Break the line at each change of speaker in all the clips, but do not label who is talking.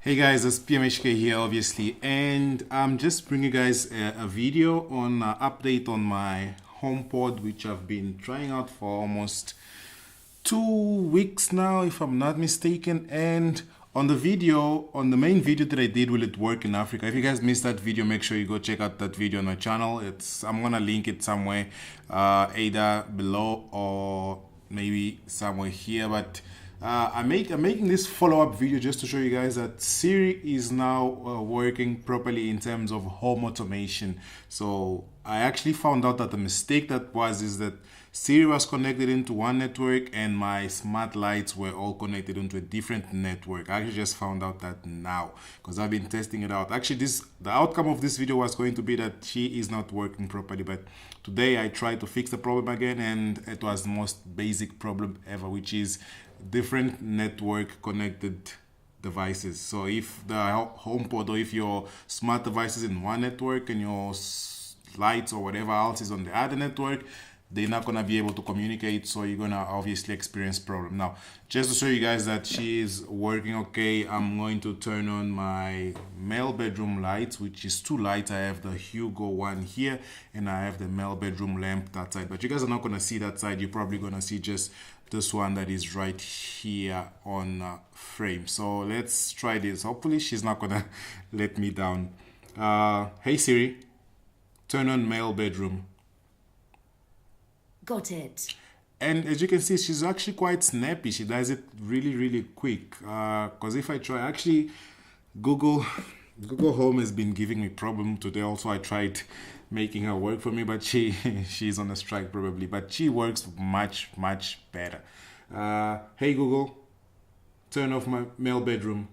Hey guys, it's PMHK here obviously, and I'm just bringing you guys a video on update on my HomePod, which I've been trying out for almost 2 weeks now if I'm not mistaken. And on the main video that I did, will it work in Africa? If you guys missed that video, make sure you go check out that video on my channel. I'm gonna link it somewhere, either below or maybe somewhere here, but I'm making this follow-up video just to show you guys that Siri is now working properly in terms of home automation. So I actually found out that the mistake is that Siri was connected into one network and my smart lights were all connected into a different network. I actually just found out that now because I've been testing it out. Actually, the outcome of this video was going to be that she is not working properly, but today I tried to fix the problem again, and it was the most basic problem ever, which is different network connected devices. So if the HomePod or if your smart device is in one network and your lights or whatever else is on the other network, they're not gonna be able to communicate, so you're gonna obviously experience problem. Now, just to show you guys that she is working okay, I'm going to turn on my male bedroom lights, which is two lights. I have the Hugo one here and I have the male bedroom lamp that side, but you guys are not gonna see that side. You're probably gonna see just this one that is right here on frame. So let's try this. Hopefully she's not gonna let me down. Hey Siri, turn on male bedroom.
Got it.
And as you can see, she's actually quite snappy. She does it really quick. Because if I try, actually Google Home has been giving me problem today. Also, I tried making her work for me, but she's on a strike probably. But she works much better. Hey Google, turn off my male bedroom.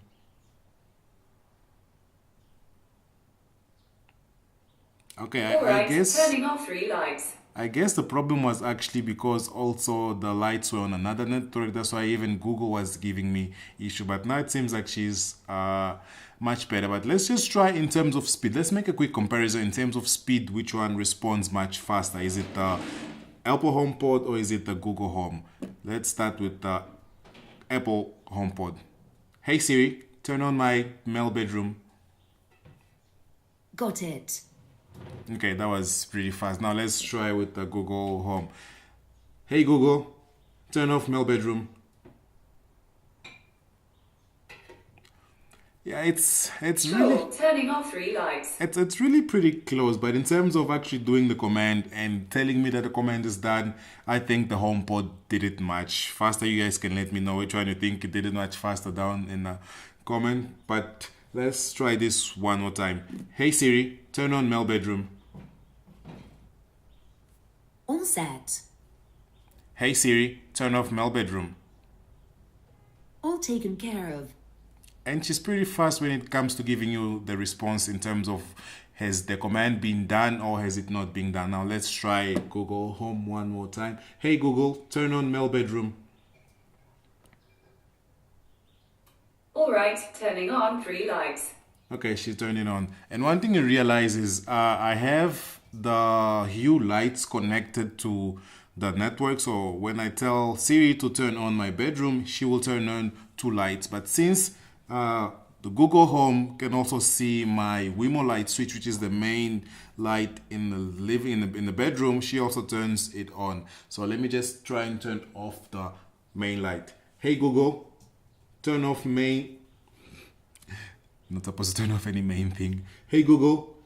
Okay, I guess
turning off 3 lights.
I guess the problem was actually because also the lights were on another network. That's why even Google was giving me issue. But now it seems like she's much better. But let's just try in terms of speed. Let's make a quick comparison in terms of speed. Which one responds much faster? Is it the Apple HomePod or is it the Google Home? Let's start with the Apple HomePod. Hey Siri, turn on my male bedroom.
Got it.
Okay, that was pretty fast. Now let's try with the Google Home. Hey Google, turn off male bedroom. Yeah, it's really
turning off 3 lights.
it's really pretty close, but in terms of actually doing the command and telling me that the command is done, I think the HomePod did it much faster. You guys can let me know which one you think it did it much faster down in the comment. But let's try this one more time. Hey Siri, turn on male bedroom.
All set.
Hey Siri, turn off male bedroom.
All taken care of.
And she's pretty fast when it comes to giving you the response in terms of has the command been done or has it not been done. Now let's try Google Home one more time. Hey Google, turn on male bedroom.
All right, turning on 3 lights.
Okay, she's turning on. And one thing you realize is I have the Hue lights connected to the network. So when I tell Siri to turn on my bedroom, she will turn on 2 lights. But since the Google Home can also see my Wemo light switch, which is the main light in the bedroom, she also turns it on. So let me just try and turn off the main light. Hey Google, turn off main. Not supposed to turn off any main thing. Hey Google,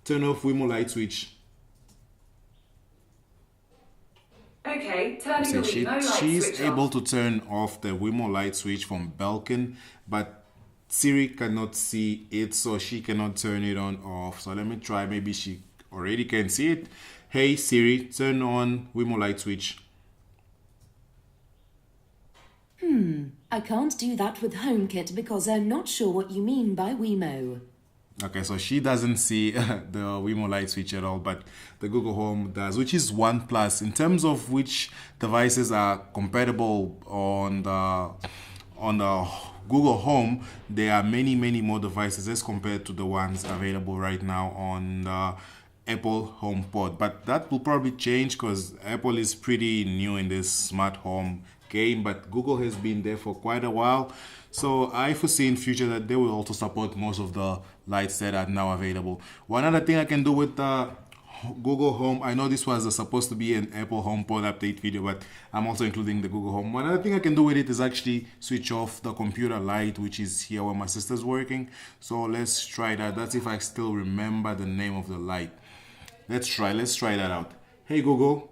turn off Wemo light switch.
Okay, turning
So
the Wemo light
she's
switch
able
off.
to turn off the Wemo light switch from balcony, but Siri cannot see it, so she cannot turn it on or off. So let me try. Maybe she already can see it. Hey Siri, turn on Wemo light switch.
I can't do that with HomeKit because I'm not sure what you mean by Wemo.
Okay, so she doesn't see the Wemo light switch at all, but the Google Home does, which is one plus. In terms of which devices are compatible on the Google Home, there are many more devices as compared to the ones available right now on the Apple HomePod. But that will probably change because Apple is pretty new in this smart home game, but Google has been there for quite a while. So I foresee in future that they will also support most of the lights that are now available. One other thing I can do with the Google Home, I know this was supposed to be an Apple HomePod update video, but I'm also including the Google Home. One other thing I can do with it is actually switch off the computer light, which is here where my sister's working. So let's try that. That's if I still remember the name of the light. Let's try that out. Hey Google,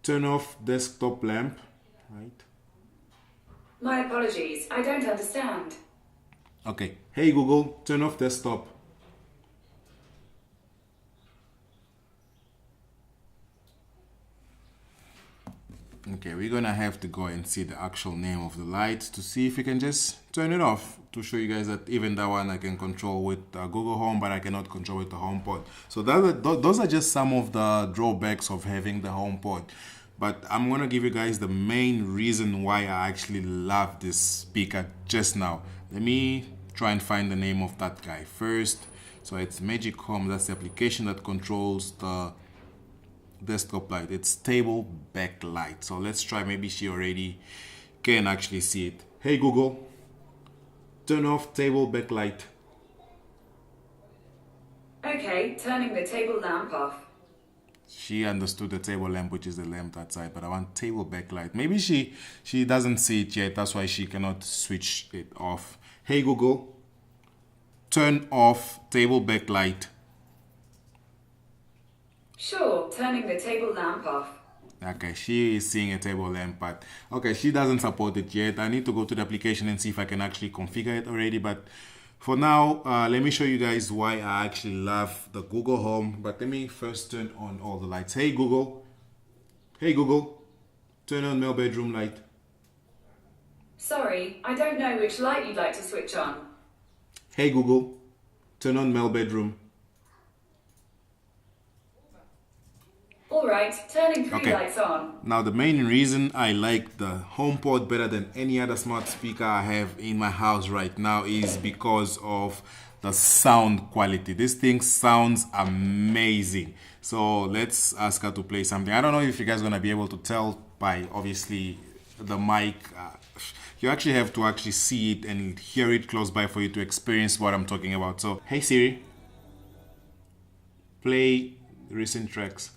turn off desktop lamp. Right.
My apologies, I don't understand.
Okay. Hey Google, turn off desktop. Okay, we're gonna have to go and see the actual name of the light to see if we can just turn it off, to show you guys that even that one I can control with Google Home, but I cannot control with the HomePod. So those are just some of the drawbacks of having the HomePod. But I'm gonna give you guys the main reason why I actually love this speaker just now. Let me try and find the name of that guy first. So it's Magic Home. That's the application that controls the desktop light. It's table backlight. So let's try. Maybe she already can actually see it. Hey Google, turn off table backlight.
Okay, turning the table lamp off.
She understood the table lamp, which is the lamp outside, but I want table backlight. Maybe she doesn't see it yet. That's why she cannot switch it off. Hey Google, turn off table backlight.
Sure, turning the table lamp off.
Okay, she is seeing a table lamp, but okay, she doesn't support it yet. I need to go to the application and see if I can actually configure it already. But for now, let me show you guys why I actually love the Google Home. But let me first turn on all the lights. Hey Google, turn on male bedroom light.
Sorry, I don't know which light you'd like to switch on.
Hey Google, turn on male bedroom.
Alright, turning three lights on.
Now the main reason I like the HomePod better than any other smart speaker I have in my house right now is because of the sound quality. This thing sounds amazing. So let's ask her to play something. I don't know if you guys are gonna be able to tell by obviously the mic. You actually have to actually see it and hear it close by for you to experience what I'm talking about. So hey Siri, play recent tracks.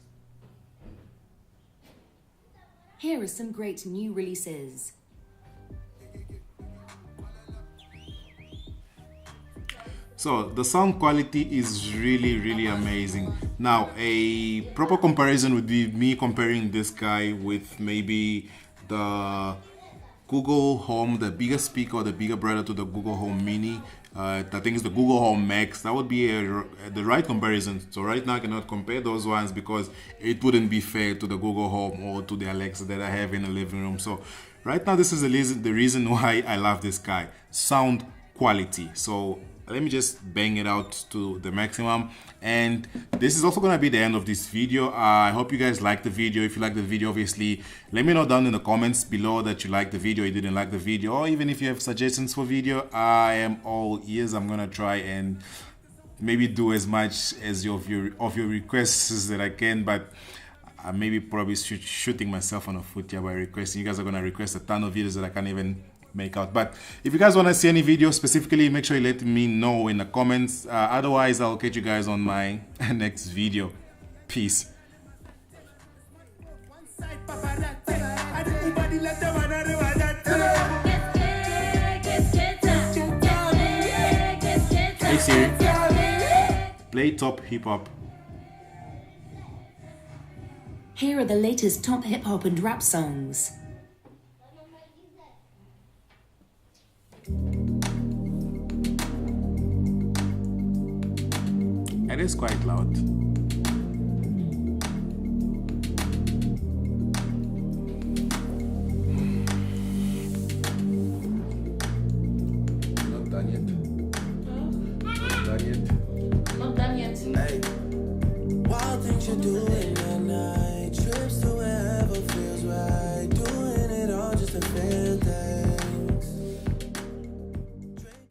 Here are some great new releases.
So the sound quality is really amazing. Now a proper comparison would be me comparing this guy with maybe the Google Home, the bigger speaker or the bigger brother to the Google Home Mini. I think it's the Google Home Max. That would be the right comparison. So right now I cannot compare those ones because it wouldn't be fair to the Google Home or to the Alexa that I have in the living room. So right now this is the reason why I love this guy. Sound quality. So let me just bang it out to the maximum, and this is also going to be the end of this video. I hope you guys like the video. If you like the video, obviously let me know down in the comments below that you liked the video, you didn't like the video, or even if you have suggestions for video. I am all ears. I'm going to try and maybe do as much as of your requests that I can, but I maybe probably shooting myself on the foot here by requesting. You guys are going to request a ton of videos that I can't even make out. But if you guys want to see any video specifically, make sure you let me know in the comments. Otherwise I'll catch you guys on my next video. Peace. Hey Siri, play top hip hop.
Here are the latest top hip hop and rap songs.
It is quite loud.